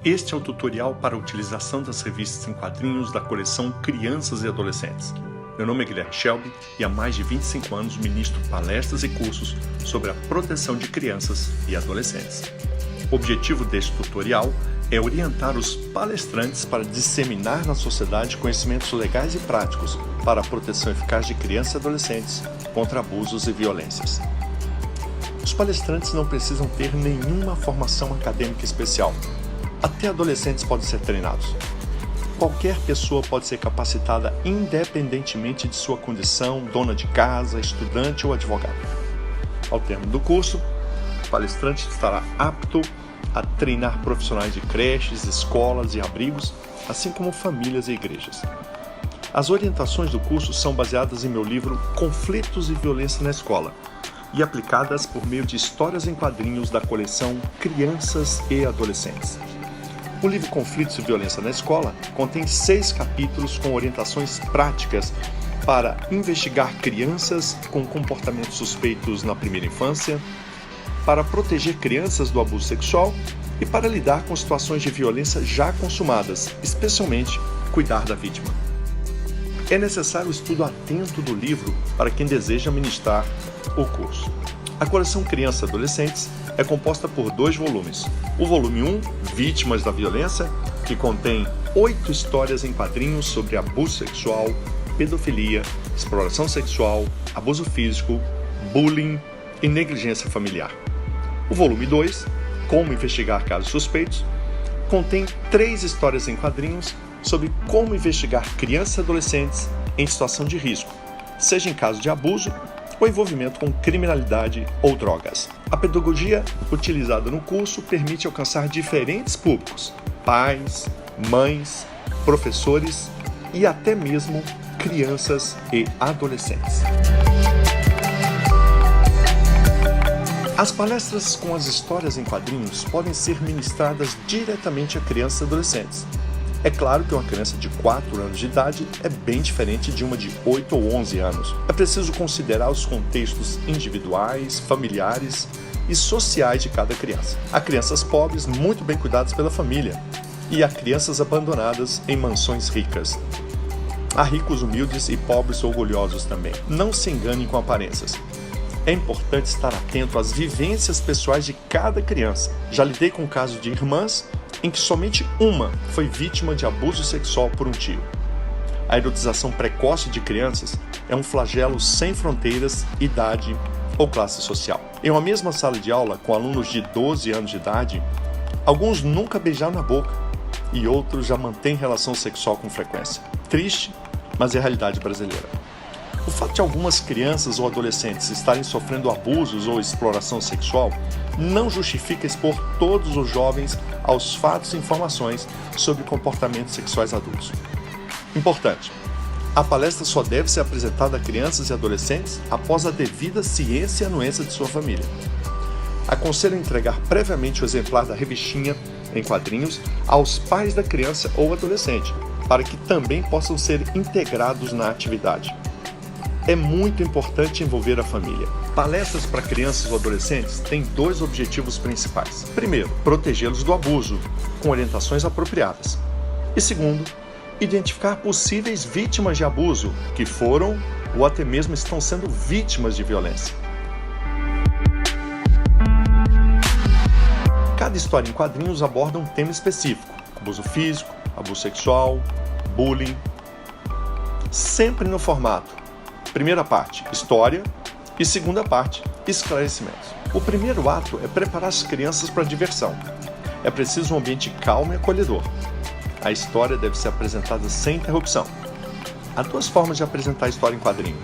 Este é o tutorial para a utilização das revistas em quadrinhos da coleção Crianças e Adolescentes. Meu nome é Guilherme Shelby e há mais de 25 anos ministro palestras e cursos sobre a proteção de crianças e adolescentes. O objetivo deste tutorial é orientar os palestrantes para disseminar na sociedade conhecimentos legais e práticos para a proteção eficaz de crianças e adolescentes contra abusos e violências. Os palestrantes não precisam ter nenhuma formação acadêmica especial. Até adolescentes podem ser treinados. Qualquer pessoa pode ser capacitada independentemente de sua condição, dona de casa, estudante ou advogado. Ao término do curso, o palestrante estará apto a treinar profissionais de creches, escolas e abrigos, assim como famílias e igrejas. As orientações do curso são baseadas em meu livro Conflitos e Violência na Escola e aplicadas por meio de histórias em quadrinhos da coleção Crianças e Adolescentes. O livro Conflitos e Violência na Escola contém 6 capítulos com orientações práticas para investigar crianças com comportamentos suspeitos na primeira infância, para proteger crianças do abuso sexual e para lidar com situações de violência já consumadas, especialmente cuidar da vítima. É necessário o estudo atento do livro para quem deseja ministrar o curso. A coleção Crianças e Adolescentes é composta por 2 volumes. O volume 1, Vítimas da Violência, que contém 8 histórias em quadrinhos sobre abuso sexual, pedofilia, exploração sexual, abuso físico, bullying e negligência familiar. O volume 2, Como Investigar Casos Suspeitos, contém 3 histórias em quadrinhos sobre como investigar crianças e adolescentes em situação de risco, seja em caso de abuso ou envolvimento com criminalidade ou drogas. A pedagogia utilizada no curso permite alcançar diferentes públicos: pais, mães, professores e até mesmo crianças e adolescentes. As palestras com as histórias em quadrinhos podem ser ministradas diretamente a crianças e adolescentes. É claro que uma criança de 4 anos de idade é bem diferente de uma de 8 ou 11 anos. É preciso considerar os contextos individuais, familiares e sociais de cada criança. Há crianças pobres muito bem cuidadas pela família e há crianças abandonadas em mansões ricas. Há ricos humildes e pobres orgulhosos também. Não se enganem com aparências. É importante estar atento às vivências pessoais de cada criança. Já lidei com casos de irmãs em que somente uma foi vítima de abuso sexual por um tio. A erotização precoce de crianças é um flagelo sem fronteiras, idade ou classe social. Em uma mesma sala de aula, com alunos de 12 anos de idade, alguns nunca beijaram na boca e outros já mantêm relação sexual com frequência. Triste, mas é a realidade brasileira. O fato de algumas crianças ou adolescentes estarem sofrendo abusos ou exploração sexual não justifica expor todos os jovens aos fatos e informações sobre comportamentos sexuais adultos. Importante: a palestra só deve ser apresentada a crianças e adolescentes após a devida ciência e anuência de sua família. Aconselho entregar previamente o exemplar da revistinha em quadrinhos aos pais da criança ou adolescente, para que também possam ser integrados na atividade. É muito importante envolver a família. Palestras para crianças ou adolescentes têm 2 objetivos principais. Primeiro, protegê-los do abuso, com orientações apropriadas. E segundo, identificar possíveis vítimas de abuso que foram ou até mesmo estão sendo vítimas de violência. Cada história em quadrinhos aborda um tema específico: abuso físico, abuso sexual, bullying. Sempre no formato: primeira parte, história, e segunda parte, esclarecimentos. O primeiro ato é preparar as crianças para a diversão. É preciso um ambiente calmo e acolhedor. A história deve ser apresentada sem interrupção. Há 2 formas de apresentar a história em quadrinho.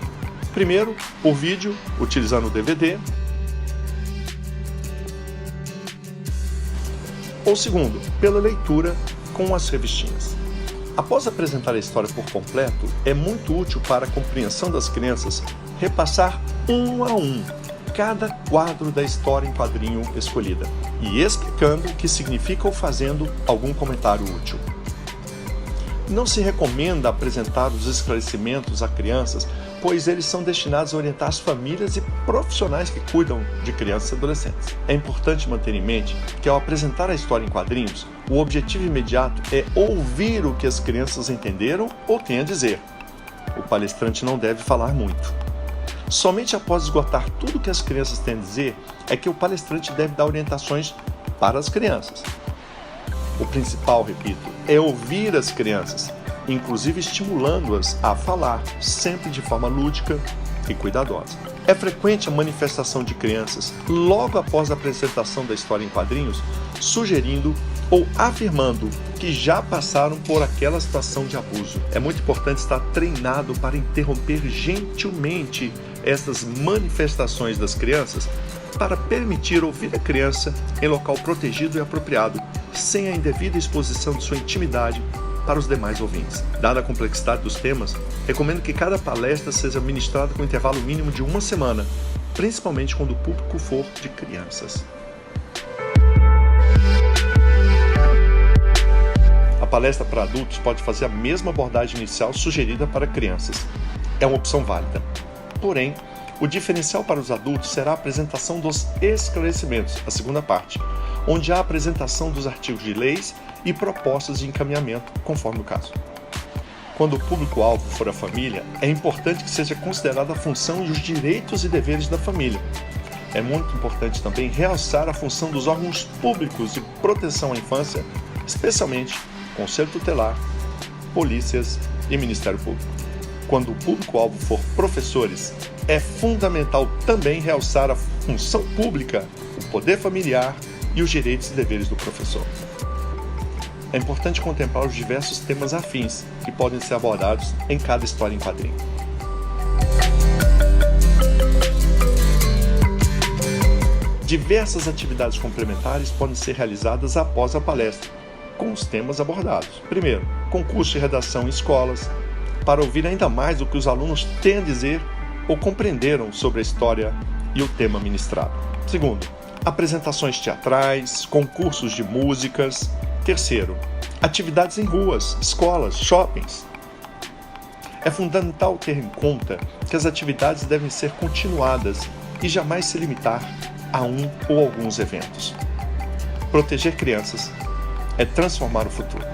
Primeiro, por vídeo, utilizando o DVD. Ou segundo, pela leitura com as revistinhas. Após apresentar a história por completo, é muito útil para a compreensão das crianças repassar um a um cada quadro da história em quadrinho escolhida e explicando o que significa ou fazendo algum comentário útil. Não se recomenda apresentar os esclarecimentos a crianças, pois eles são destinados a orientar as famílias e profissionais que cuidam de crianças e adolescentes. É importante manter em mente que, ao apresentar a história em quadrinhos, o objetivo imediato é ouvir o que as crianças entenderam ou têm a dizer. O palestrante não deve falar muito. Somente após esgotar tudo o que as crianças têm a dizer é que o palestrante deve dar orientações para as crianças. O principal, repito, é ouvir as crianças, inclusive estimulando-as a falar, sempre de forma lúdica e cuidadosa. É frequente a manifestação de crianças logo após a apresentação da história em quadrinhos, sugerindo ou afirmando que já passaram por aquela situação de abuso. É muito importante estar treinado para interromper gentilmente essas manifestações das crianças para permitir ouvir a criança em local protegido e apropriado, sem a indevida exposição de sua intimidade para os demais ouvintes. Dada a complexidade dos temas, recomendo que cada palestra seja ministrada com intervalo mínimo de 1 semana, principalmente quando o público for de crianças. A palestra para adultos pode fazer a mesma abordagem inicial sugerida para crianças. É uma opção válida. Porém, o diferencial para os adultos será a apresentação dos esclarecimentos, a segunda parte, onde há a apresentação dos artigos de leis e propostas de encaminhamento, conforme o caso. Quando o público-alvo for a família, é importante que seja considerada a função e os direitos e deveres da família. É muito importante também realçar a função dos órgãos públicos de proteção à infância, especialmente Conselho Tutelar, polícias e Ministério Público. Quando o público-alvo for professores, é fundamental também realçar a função pública, o poder familiar e os direitos e deveres do professor. É importante contemplar os diversos temas afins que podem ser abordados em cada história em quadrinho. Diversas atividades complementares podem ser realizadas após a palestra, com os temas abordados. Primeiro, concurso de redação em escolas, para ouvir ainda mais o que os alunos têm a dizer ou compreenderam sobre a história e o tema ministrado. Segundo, apresentações teatrais, concursos de músicas. Terceiro, atividades em ruas, escolas, shoppings. É fundamental ter em conta que as atividades devem ser continuadas e jamais se limitar a um ou alguns eventos. Proteger crianças é transformar o futuro.